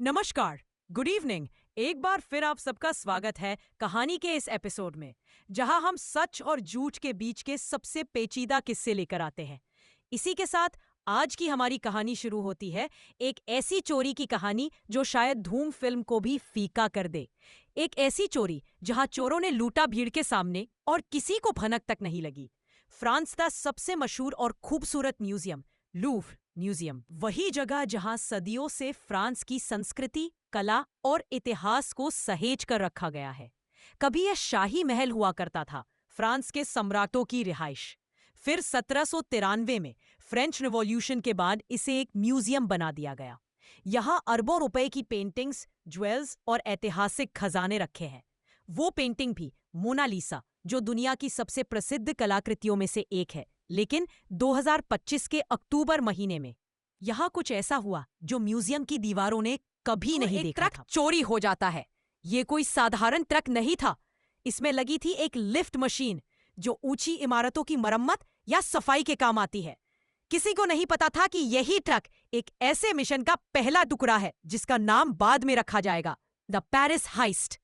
नमस्कार, good evening. एक बार फिर आप सबका स्वागत है कहानी के इस एपिसोड में, जहां हम सच और झूठ के बीच के सबसे पेचीदा किस्से लेकर आते हैं। इसी के साथ आज की हमारी कहानी शुरू होती है एक ऐसी चोरी की कहानी जो शायद धूम फिल्म को भी फीका कर दे। एक ऐसी चोरी जहां चोरों ने लूटा भीड़ के सामने और किसी को भनक तक नहीं लगी। फ्रांस का सबसे मशहूर और खूबसूरत म्यूजियम, लूव्र म्यूजियम, वही जगह जहां सदियों से फ्रांस की संस्कृति, कला और इतिहास को सहेज कर रखा गया है। कभी यह शाही महल हुआ करता था, फ्रांस के सम्राटों की रिहाइश। फिर 1793 में फ्रेंच रिवॉल्यूशन के बाद इसे एक म्यूजियम बना दिया गया। यहां अरबों रुपए की पेंटिंग्स, ज्वेल्स और ऐतिहासिक खजाने रखे हैं। वो पेंटिंग भी मोनालिसा, जो दुनिया की सबसे प्रसिद्ध कलाकृतियों में से एक है। लेकिन 2025 के अक्टूबर महीने में यहाँ कुछ ऐसा हुआ जो म्यूजियम की दीवारों ने कभी नहीं देखा था। ट्रक चोरी हो जाता है। ये कोई साधारण ट्रक नहीं था। इसमें लगी थी एक लिफ्ट मशीन जो ऊंची इमारतों की मरम्मत या सफाई के काम आती है। किसी को नहीं पता था कि यही ट्रक एक ऐसे मिशन का पहला टुकड़ा है जिसका नाम बाद में रखा जाएगा, द पेरिस हाइस्ट।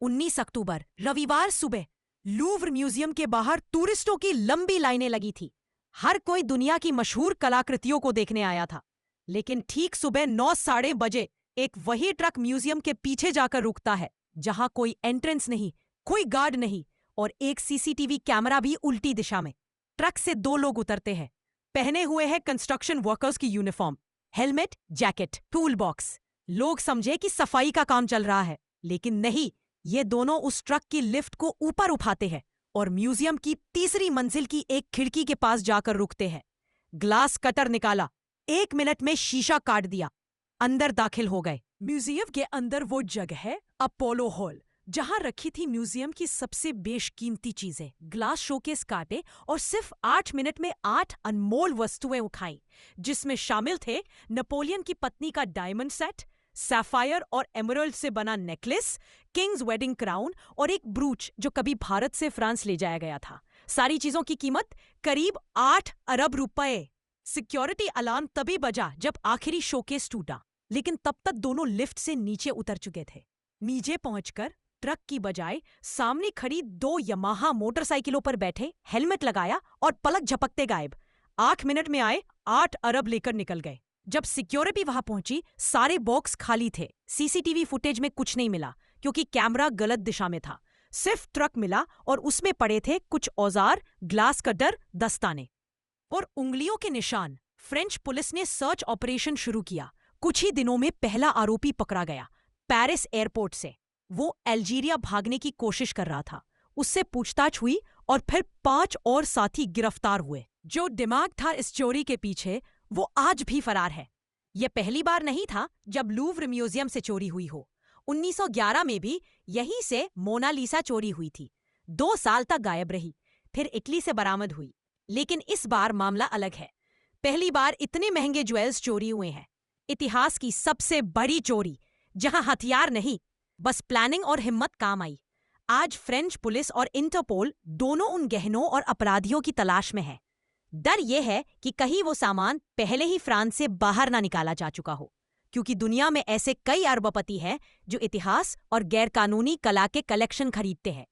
19 अक्टूबर रविवार सुबह लूव्र म्यूजियम के बाहर टूरिस्टों की लंबी लाइनें लगी थी। हर कोई दुनिया की मशहूर कलाकृतियों को देखने आया था। लेकिन ठीक सुबह 9:30 बजे एक वही ट्रक म्यूजियम के पीछे जाकर रुकता है, जहां कोई एंट्रेंस नहीं, कोई गार्ड नहीं और एक सीसीटीवी कैमरा भी उल्टी दिशा में। ट्रक से 2 लोग उतरते हैं। पहने हुए हैं कंस्ट्रक्शन वर्कर्स की uniform, helmet, jacket, tool box. लोग समझे कि सफाई का काम चल रहा है, लेकिन नहीं, ये दोनों उस ट्रक की लिफ्ट को ऊपर उठाते हैं और म्यूजियम की तीसरी मंजिल की एक खिड़की के पास जाकर रुकते हैं। ग्लास कटर निकाला, 1 मिनट में शीशा काट दिया, अंदर दाखिल हो गए। म्यूजियम के अंदर वो जगह है अपोलो हॉल, जहां रखी थी म्यूजियम की सबसे बेशकीमती चीजें। ग्लास शोकेस काटे और सिर्फ 8 मिनट में 8 अनमोल वस्तुएं उठाई, जिसमें शामिल थे नेपोलियन की पत्नी का डायमंड सेट, सैफायर और एमरल्ड से बना नेकलेस, किंग्स वेडिंग क्राउन और एक ब्रूच जो कभी भारत से फ्रांस ले जाया गया था। सारी चीजों की कीमत करीब 8 अरब रुपए। सिक्योरिटी अलार्म तभी बजा जब आखिरी शोकेस टूटा, लेकिन तब तक दोनों लिफ्ट से नीचे उतर चुके थे। नीचे पहुंचकर ट्रक की बजाय सामने खड़ी 2 यमाहा मोटरसाइकिलों पर बैठे, हेलमेट लगाया और पलक झपकते गायब। 8 मिनट में आए, 8 अरब लेकर निकल गए। जब सिक्योरिटी वहां पहुंची, सारे बॉक्स खाली थे। सीसीटीवी फुटेज में कुछ नहीं मिला क्योंकि कैमरा गलत दिशा में था। सिर्फ ट्रक मिला और उसमें पड़े थे कुछ औजार, ग्लास कटर, दस्ताने और उंगलियों के निशान। फ्रेंच पुलिस ने सर्च ऑपरेशन शुरू किया। कुछ ही दिनों में पहला आरोपी पकड़ा गया, पेरिस एयरपोर्ट से। वो अल्जीरिया भागने की कोशिश कर रहा था। उससे पूछताछ हुई और फिर 5 और साथी गिरफ्तार हुए। जो दिमाग था इस चोरी के पीछे, वो आज भी फरार है। यह पहली बार नहीं था जब लूव्र म्यूजियम से चोरी हुई हो। 1911 में भी यहीं से मोनालिसा चोरी हुई थी। 2 साल तक गायब रही, फिर इटली से बरामद हुई। लेकिन इस बार मामला अलग है। पहली बार इतने महंगे ज्वेल्स चोरी हुए हैं। इतिहास की सबसे बड़ी चोरी, जहां हथियार नहीं, बस प्लानिंग और हिम्मत काम आई। आज फ्रेंच पुलिस और इंटरपोल दोनों उन गहनों और अपराधियों की तलाश में है। डर यह है कि कहीं वो सामान पहले ही फ्रांस से बाहर ना निकाला जा चुका हो, क्योंकि दुनिया में ऐसे कई अरबपति हैं जो इतिहास और गैरकानूनी कला के कलेक्शन खरीदते हैं।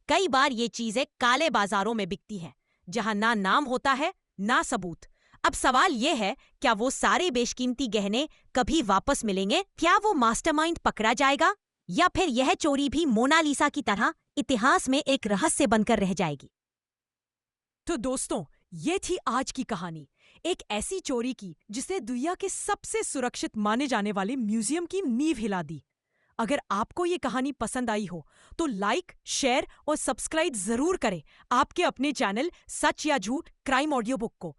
कई बार ये चीजें काले बाजारों में बिकती हैं, जहां ना नाम होता है ना सबूत। अब सवाल ये है, क्या वो सारे बेशकीमती गहने कभी वापस मिलेंगे? क्या वो मास्टरमाइंड पकड़ा जाएगा, या फिर यह चोरी भी मोनालिसा की तरह इतिहास में एक रहस्य बनकर रह जाएगी? तो दोस्तों, ये थी आज की कहानी, एक ऐसी चोरी की जिसे दुनिया के सबसे सुरक्षित माने जाने वाले म्यूजियम की नींव हिला दी। अगर आपको ये कहानी पसंद आई हो तो लाइक, शेयर और सब्सक्राइब जरूर करें आपके अपने चैनल सच या झूठ क्राइम ऑडियो बुक को।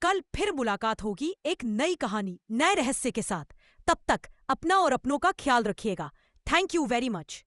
कल फिर मुलाकात होगी एक नई कहानी, नए रहस्य के साथ। तब तक अपना और अपनों का ख्याल रखिएगा। Thank you very much.